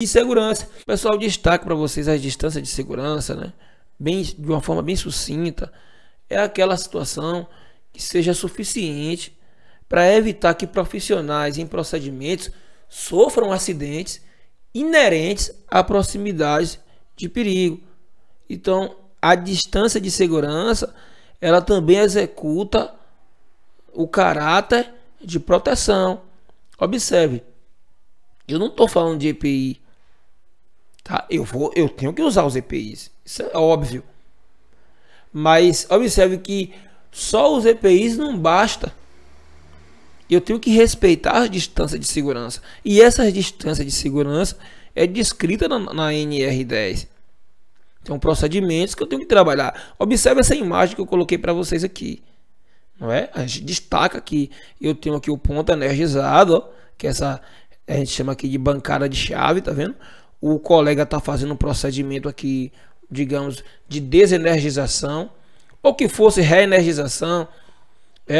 de segurança. Pessoal, destaque para vocês as distâncias de segurança, né? De uma forma bem sucinta. É aquela situação que seja suficiente para evitar que profissionais em procedimentos sofram acidentes inerentes à proximidade de perigo. Então, a distância de segurança, ela também executa o caráter de proteção. Observe, eu não estou falando de EPI, tá? Eu tenho que usar os EPIs, isso é óbvio. Mas observe que só os EPIs não basta. Eu tenho que respeitar as distâncias de segurança. E essa distância de segurança é descrita na NR10. Então, procedimentos que eu tenho que trabalhar. Observe essa imagem que eu coloquei para vocês aqui. Não é? A gente destaca que eu tenho aqui o ponto energizado, ó, que essa a gente chama aqui de bancada de chave, tá vendo? O colega está fazendo um procedimento aqui, digamos, de desenergização, ou que fosse reenergização,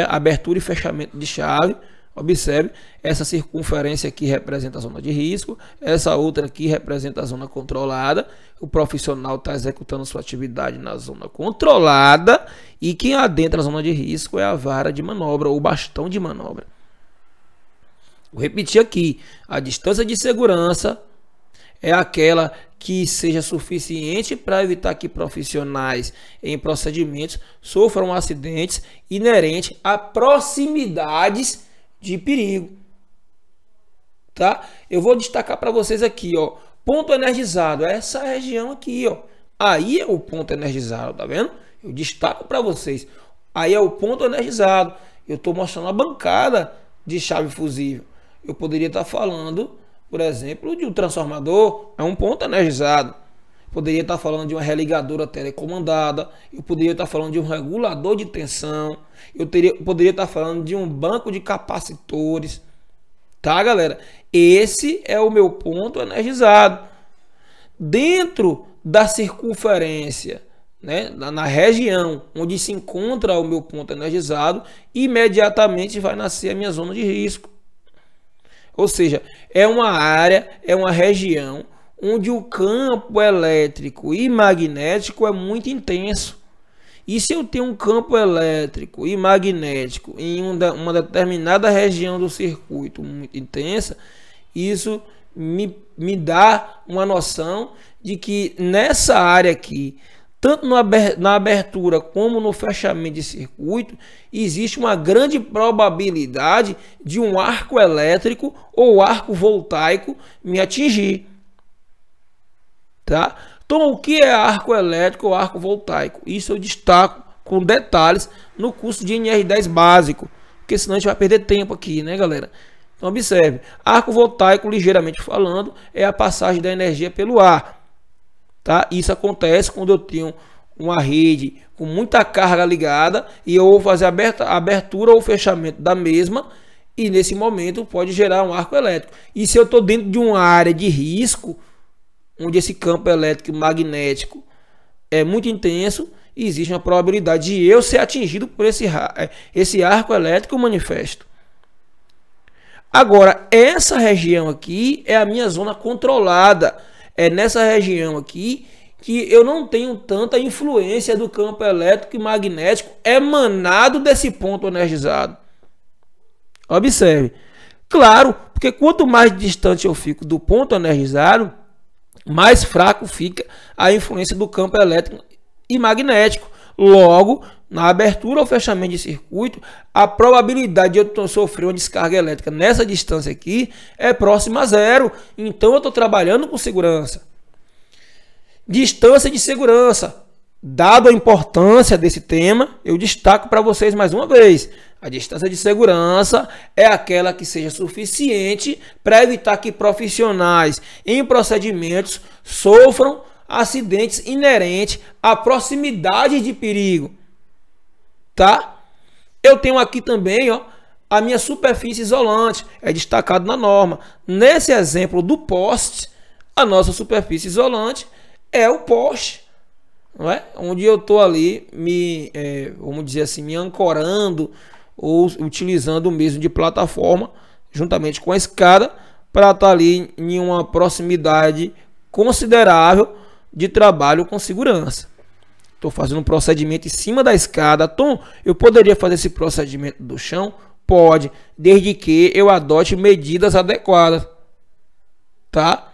abertura e fechamento de chave. Observe, essa circunferência aqui representa a zona de risco, essa outra aqui representa a zona controlada. O profissional está executando sua atividade na zona controlada e quem adentra a zona de risco é a vara de manobra ou bastão de manobra. Vou repetir aqui, a distância de segurança é aquela que seja suficiente para evitar que profissionais em procedimentos sofram acidentes inerentes a proximidades de perigo, tá? Eu vou destacar para vocês aqui, ó, ponto energizado, essa região aqui, ó, aí é o ponto energizado, tá vendo? Eu destaco para vocês, aí é o ponto energizado. Eu estou mostrando a bancada de chave fusível. Eu poderia estar falando, por exemplo, de um transformador, é um ponto energizado. Poderia estar falando de uma religadora telecomandada, eu poderia estar falando de um regulador de tensão, poderia estar falando de um banco de capacitores, tá, galera? Esse é o meu ponto energizado. Dentro da circunferência, né, na região onde se encontra o meu ponto energizado, imediatamente vai nascer a minha zona de risco. Ou seja, é uma área, é uma região onde o campo elétrico e magnético é muito intenso. E se eu tenho um campo elétrico e magnético em uma determinada região do circuito muito intensa, isso me dá uma noção de que nessa área aqui, tanto na abertura como no fechamento de circuito, existe uma grande probabilidade de um arco elétrico ou arco voltaico me atingir. Tá? Então, o que é arco elétrico ou arco voltaico? Isso eu destaco com detalhes no curso de NR10 básico, porque senão a gente vai perder tempo aqui, né, galera? Então, observe, arco voltaico, ligeiramente falando, é a passagem da energia pelo ar. Tá? Isso acontece quando eu tenho uma rede com muita carga ligada e eu vou fazer a abertura ou fechamento da mesma e nesse momento pode gerar um arco elétrico. E se eu estou dentro de uma área de risco, onde esse campo elétrico e magnético é muito intenso, existe uma probabilidade de eu ser atingido por esse arco elétrico manifesto. Agora, essa região aqui é a minha zona controlada. É nessa região aqui que eu não tenho tanta influência do campo elétrico e magnético emanado desse ponto energizado. Observe. Claro, porque quanto mais distante eu fico do ponto energizado, mais fraco fica a influência do campo elétrico e magnético. Logo, na abertura ou fechamento de circuito, a probabilidade de eu sofrer uma descarga elétrica nessa distância aqui é próxima a zero. Então, eu estou trabalhando com segurança. Distância de segurança. Dado a importância desse tema, eu destaco para vocês mais uma vez. A distância de segurança é aquela que seja suficiente para evitar que profissionais em procedimentos sofram acidentes inerentes à proximidade de perigo. Tá? Eu tenho aqui também, ó, a minha superfície isolante, é destacado na norma. Nesse exemplo do poste, a nossa superfície isolante é o poste, não é? Onde eu estou ali vamos dizer assim, me ancorando ou utilizando o mesmo de plataforma juntamente com a escada para estar ali em uma proximidade considerável de trabalho com segurança. Estou fazendo um procedimento em cima da escada. Tom, eu poderia fazer esse procedimento do chão? Pode, desde que eu adote medidas adequadas, tá?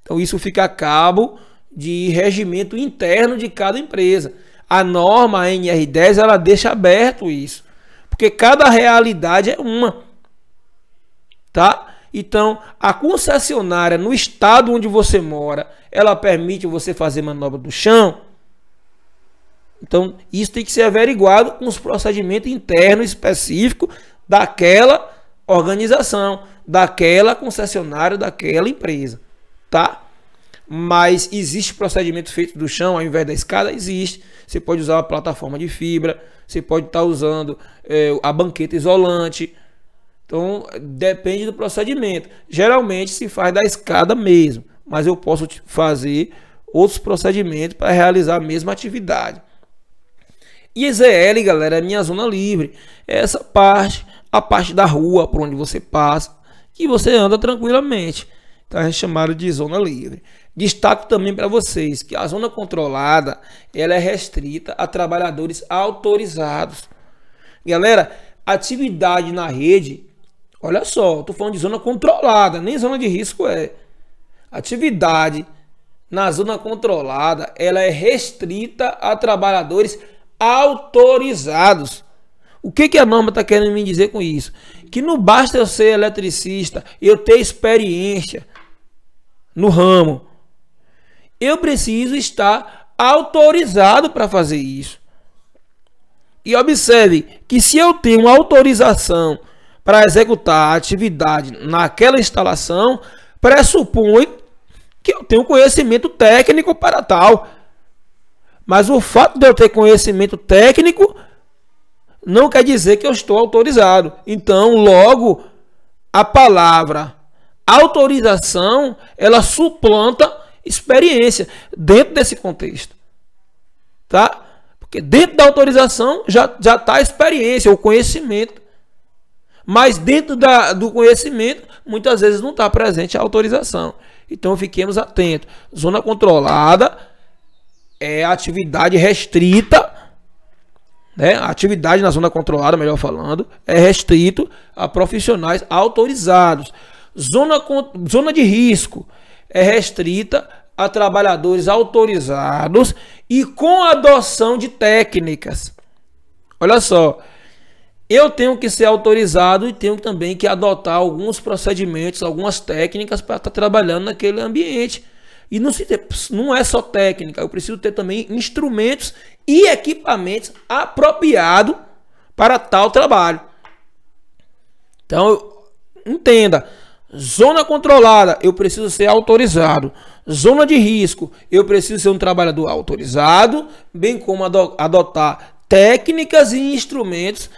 Então isso fica a cabo de regimento interno de cada empresa. A norma NR10 ela deixa aberto isso, porque cada realidade é uma, tá? Então a concessionária no estado onde você mora, ela permite você fazer manobra do chão. Então isso tem que ser averiguado com os procedimentos internos específicos daquela organização, daquela concessionária, daquela empresa, tá? Mas existe procedimento feito do chão ao invés da escada? Existe. Você pode usar a plataforma de fibra, você pode estar usando a banqueta isolante. Então depende do procedimento. Geralmente se faz da escada mesmo, mas eu posso fazer outros procedimentos para realizar a mesma atividade. E ZL, galera, é minha zona livre. É essa parte, a parte da rua por onde você passa, que você anda tranquilamente. Então é chamado de zona livre. Destaco também para vocês que a zona controlada ela é restrita a trabalhadores autorizados. Galera, atividade na rede, olha só, estou falando de zona controlada, nem zona de risco é. Atividade na zona controlada ela é restrita a trabalhadores autorizados. O que a norma está querendo me dizer com isso? Que não basta eu ser eletricista, eu ter experiência no ramo. Eu preciso estar autorizado para fazer isso. E observe que se eu tenho autorização para executar a atividade naquela instalação, pressupõe que eu tenho conhecimento técnico para tal. Mas o fato de eu ter conhecimento técnico não quer dizer que eu estou autorizado. Então, logo, a palavra autorização, ela suplanta experiência dentro desse contexto. Tá? Porque dentro da autorização já está a experiência, o conhecimento. Mas dentro do conhecimento, muitas vezes não está presente a autorização. Então, fiquemos atentos. Zona controlada é atividade restrita, né? A atividade na zona controlada, melhor falando, é restrito a profissionais autorizados. Zona de risco é restrita a trabalhadores autorizados e com adoção de técnicas. Olha só, eu tenho que ser autorizado e tenho também que adotar alguns procedimentos, algumas técnicas para estar trabalhando naquele ambiente. E não é só técnica, eu preciso ter também instrumentos e equipamentos apropriados para tal trabalho. Então, entenda, zona controlada, eu preciso ser autorizado. Zona de risco, eu preciso ser um trabalhador autorizado, bem como adotar técnicas e instrumentos,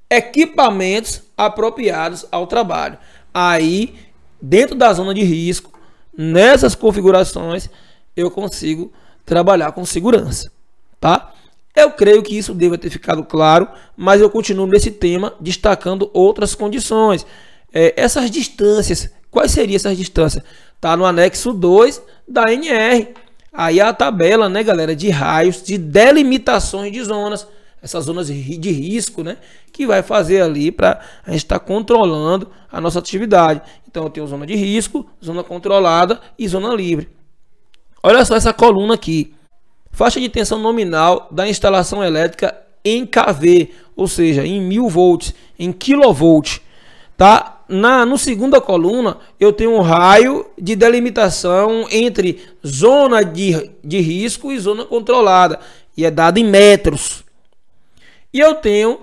equipamentos apropriados ao trabalho. Aí, dentro da zona de risco, nessas configurações, eu consigo trabalhar com segurança, tá? Eu creio que isso deva ter ficado claro, mas eu continuo nesse tema destacando outras condições. Essas distâncias, quais seriam essas distâncias? Tá no anexo 2 da NR. Aí a tabela, né, galera, de raios, de delimitações de zonas, essas zonas de risco, né, que vai fazer ali para a gente estar controlando a nossa atividade. Então eu tenho zona de risco, zona controlada e zona livre. Olha só essa coluna aqui. Faixa de tensão nominal da instalação elétrica em kV, ou seja, em 1000 volts, em kV, tá? No segunda coluna eu tenho um raio de delimitação entre zona de risco e zona controlada, e é dado em metros. E eu tenho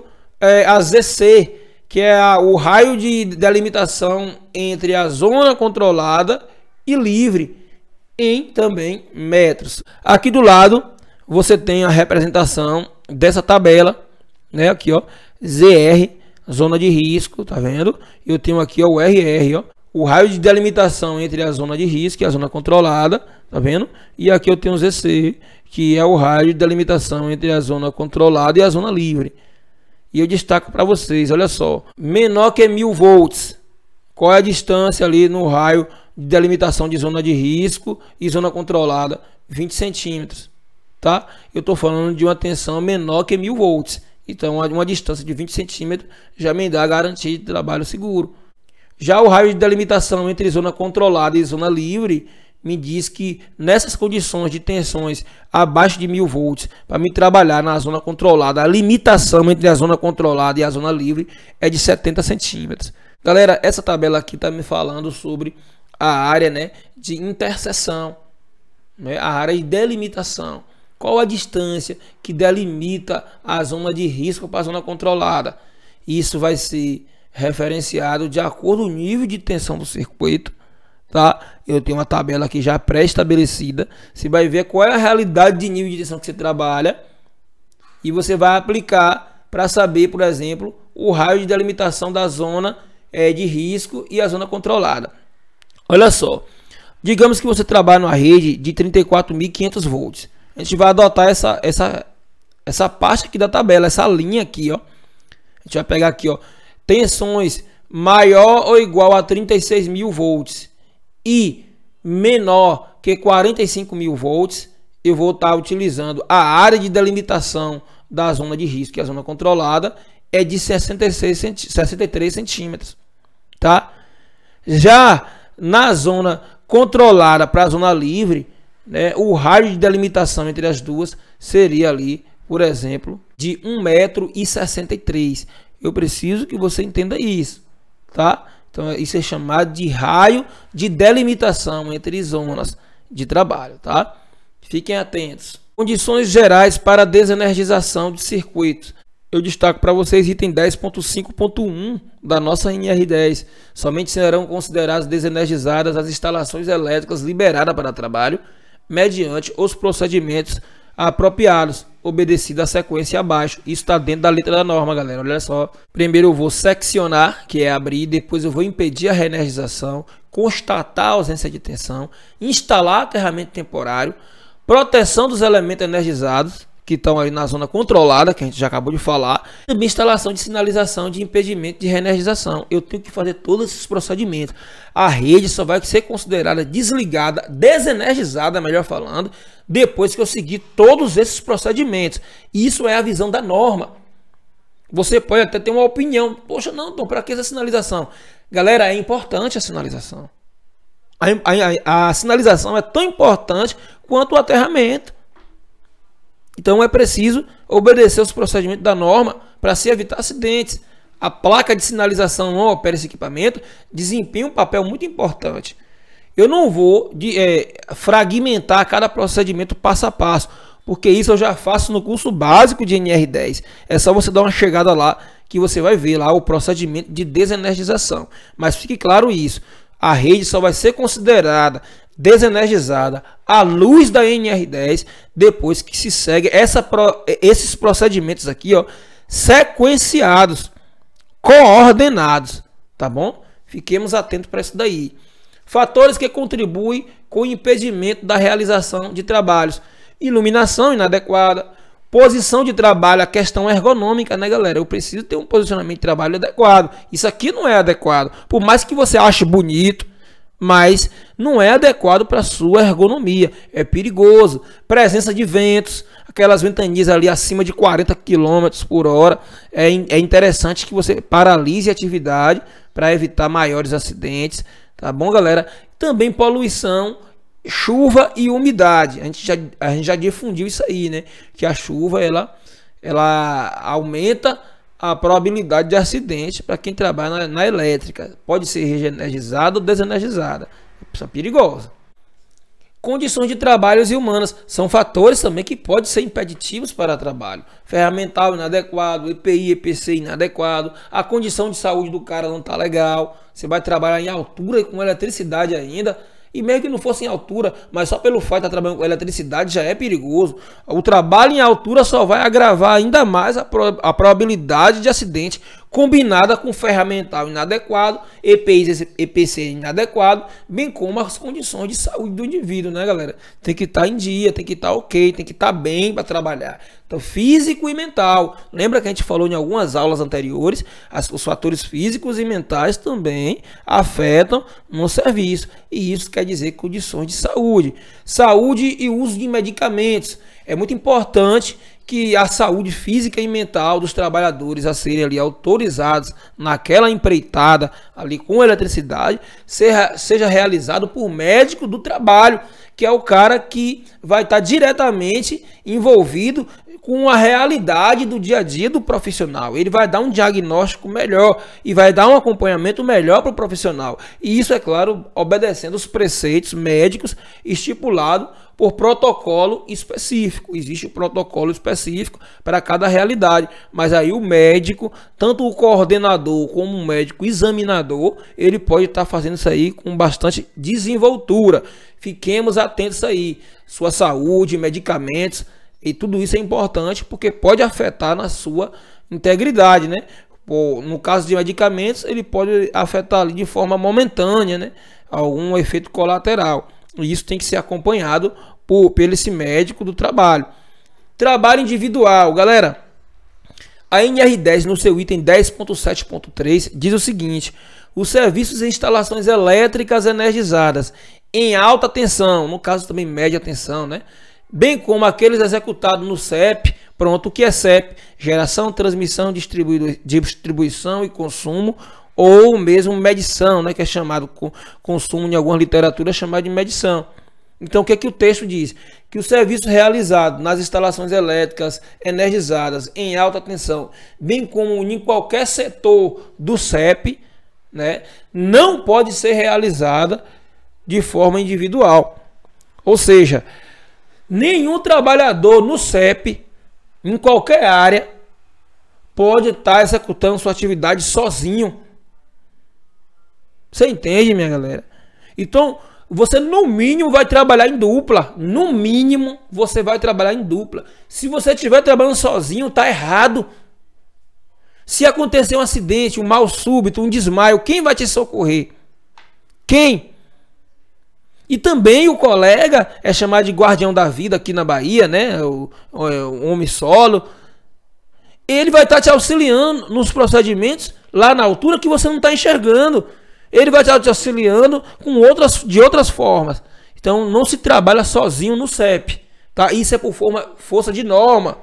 a ZC, que é o raio de delimitação entre a zona controlada e livre, em também metros. Aqui do lado você tem a representação dessa tabela, né? Aqui, ó, ZR, zona de risco, tá vendo? Eu tenho aqui, ó, o RR, ó, o raio de delimitação entre a zona de risco e a zona controlada, tá vendo? E aqui eu tenho o ZC, que é o raio de delimitação entre a zona controlada e a zona livre. E eu destaco para vocês, olha só, menor que 1000 volts, Qual é a distância ali no raio de delimitação de zona de risco e zona controlada? 20 centímetros, tá? Eu estou falando de uma tensão menor que 1000 volts. Então, uma distância de 20 centímetros já me dá a garantia de trabalho seguro. Já o raio de delimitação entre zona controlada e zona livre me diz que nessas condições de tensões abaixo de 1000 volts, para me trabalhar na zona controlada, a limitação entre a zona controlada e a zona livre é de 70 centímetros. Galera, essa tabela aqui está me falando sobre a área, né, de interseção, né, a área de delimitação. Qual a distância que delimita a zona de risco para a zona controlada? Isso vai ser referenciado de acordo com o nível de tensão do circuito, tá? Eu tenho uma tabela aqui já pré-estabelecida. Você vai ver qual é a realidade de nível de tensão que você trabalha e você vai aplicar para saber, por exemplo, o raio de delimitação da zona de risco e a zona controlada. Olha só, digamos que você trabalha numa rede de 34.500 volts. A gente vai adotar essa parte aqui da tabela, essa linha aqui, ó. A gente vai pegar aqui, ó, tensões maior ou igual a 36.000 volts e menor que 45.000 volts, eu vou estar utilizando a área de delimitação da zona de risco e a zona controlada é de 63 centímetros, tá? Já na zona controlada para a zona livre, né, o raio de delimitação entre as duas seria ali, por exemplo, de 1,63 m. Eu preciso que você entenda isso, tá? Então isso é chamado de raio de delimitação entre zonas de trabalho, tá? Fiquem atentos. Condições gerais para desenergização de circuitos. Eu destaco para vocês item 10.5.1 da nossa NR10. Somente serão consideradas desenergizadas as instalações elétricas liberadas para trabalho mediante os procedimentos apropriados, obedecida a sequência abaixo. Isso está dentro da letra da norma, galera. Olha só. Primeiro eu vou seccionar, que é abrir, depois eu vou impedir a reenergização, constatar a ausência de tensão, instalar aterramento temporário, proteção dos elementos energizados, que estão ali na zona controlada, que a gente já acabou de falar, e também instalação de sinalização de impedimento de reenergização. Eu tenho que fazer todos esses procedimentos. A rede só vai ser considerada desligada, desenergizada, melhor falando, depois que eu seguir todos esses procedimentos. Isso é a visão da norma. Você pode até ter uma opinião. Poxa, não, Tom, para que essa sinalização? Galera, é importante a sinalização. A sinalização é tão importante quanto o aterramento. Então é preciso obedecer os procedimentos da norma para se evitar acidentes. A placa de sinalização não opera esse equipamento, desempenha um papel muito importante. Eu não vou fragmentar cada procedimento passo a passo, porque isso eu já faço no curso básico de NR10. É só você dar uma chegada lá que você vai ver lá o procedimento de desenergização. Mas fique claro isso, a rede só vai ser considerada desenergizada à luz da NR10 depois que se segue esses procedimentos aqui, ó, sequenciados, coordenados, tá bom? Fiquemos atentos para isso daí. Fatores que contribuem com o impedimento da realização de trabalhos: iluminação inadequada, posição de trabalho, a questão ergonômica, né, galera? Eu preciso ter um posicionamento de trabalho adequado. Isso aqui não é adequado, por mais que você ache bonito, mas não é adequado para sua ergonomia, é perigoso. Presença de ventos, aquelas ventanias ali acima de 40 km por hora, é interessante que você paralise a atividade para evitar maiores acidentes, tá bom, galera? Também poluição, chuva e umidade. A gente já difundiu isso aí, né? Que a chuva ela aumenta a probabilidade de acidente para quem trabalha na elétrica. Pode ser reenergizada ou desenergizada. Isso é perigoso. Condições de trabalhos e humanas são fatores também que podem ser impeditivos para o trabalho. Ferramental inadequado, EPI, EPC inadequado, a condição de saúde do cara não está legal. Você vai trabalhar em altura com eletricidade ainda. E mesmo que não fosse em altura, mas só pelo fato de estar trabalhando com eletricidade já é perigoso. O trabalho em altura só vai agravar ainda mais a probabilidade de acidente combinada com ferramental inadequado, EPC inadequado, bem como as condições de saúde do indivíduo, né, galera? Tem que estar em dia, tem que estar ok, tem que estar bem para trabalhar. Então, físico e mental. Lembra que a gente falou em algumas aulas anteriores, os fatores físicos e mentais também afetam no serviço. E isso quer dizer condições de saúde. Saúde e uso de medicamentos. É muito importante que a saúde física e mental dos trabalhadores a serem ali autorizados naquela empreitada ali com eletricidade seja realizado por médico do trabalho, que é o cara que vai estar diretamente envolvido com a realidade do dia a dia do profissional. Ele vai dar um diagnóstico melhor e vai dar um acompanhamento melhor para o profissional. E isso, é claro, obedecendo os preceitos médicos estipulados por protocolo específico. Existe um protocolo específico para cada realidade, mas aí o médico, tanto o coordenador como o médico examinador, ele pode estar fazendo isso aí com bastante desenvoltura. Fiquemos atentos aí. Sua saúde, medicamentos, e tudo isso é importante porque pode afetar na sua integridade, né? No caso de medicamentos, ele pode afetar ali de forma momentânea, né? Algum efeito colateral. E isso tem que ser acompanhado pelo esse médico do trabalho. Trabalho individual, galera. A NR10, no seu item 10.7.3, diz o seguinte: os serviços e instalações elétricas energizadas em alta tensão, no caso também média tensão, né? Bem como aqueles executados no CEP, pronto, o que é CEP? Geração, transmissão, distribuição e consumo, ou mesmo medição, né, que é chamado consumo em alguma literatura, é chamado de medição. Então, o que é que o texto diz? Que o serviço realizado nas instalações elétricas energizadas em alta tensão, bem como em qualquer setor do CEP, né, não pode ser realizada de forma individual. Ou seja, nenhum trabalhador no CEP, em qualquer área, pode estar executando sua atividade sozinho. Você entende, minha galera? Então, você no mínimo vai trabalhar em dupla. No mínimo, você vai trabalhar em dupla. Se você estiver trabalhando sozinho, tá errado. Se acontecer um acidente, um mal súbito, um desmaio, quem vai te socorrer? Quem? E também o colega é chamado de guardião da vida aqui na Bahia, né? O homem solo. Ele vai estar te auxiliando nos procedimentos lá na altura que você não está enxergando. Ele vai estar te auxiliando de outras formas. Então não se trabalha sozinho no CEP, tá? Isso é por força de norma.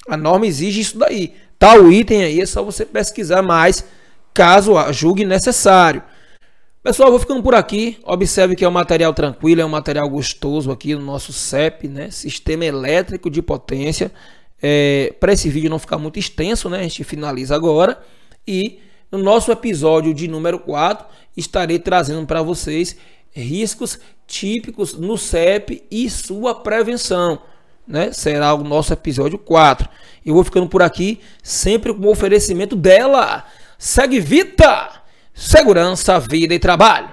A norma exige isso daí. Tá o item aí, é só você pesquisar mais, caso julgue necessário. Pessoal, vou ficando por aqui. Observe que é um material tranquilo, é um material gostoso aqui no nosso CEP, né? Sistema elétrico de potência. Para esse vídeo não ficar muito extenso, né? A gente finaliza agora. E no nosso episódio de número 4, estarei trazendo para vocês riscos típicos no CEP e sua prevenção, né? Será o nosso episódio 4. Eu vou ficando por aqui, sempre com o oferecimento dela. Segue Vita! Segurança, vida e trabalho.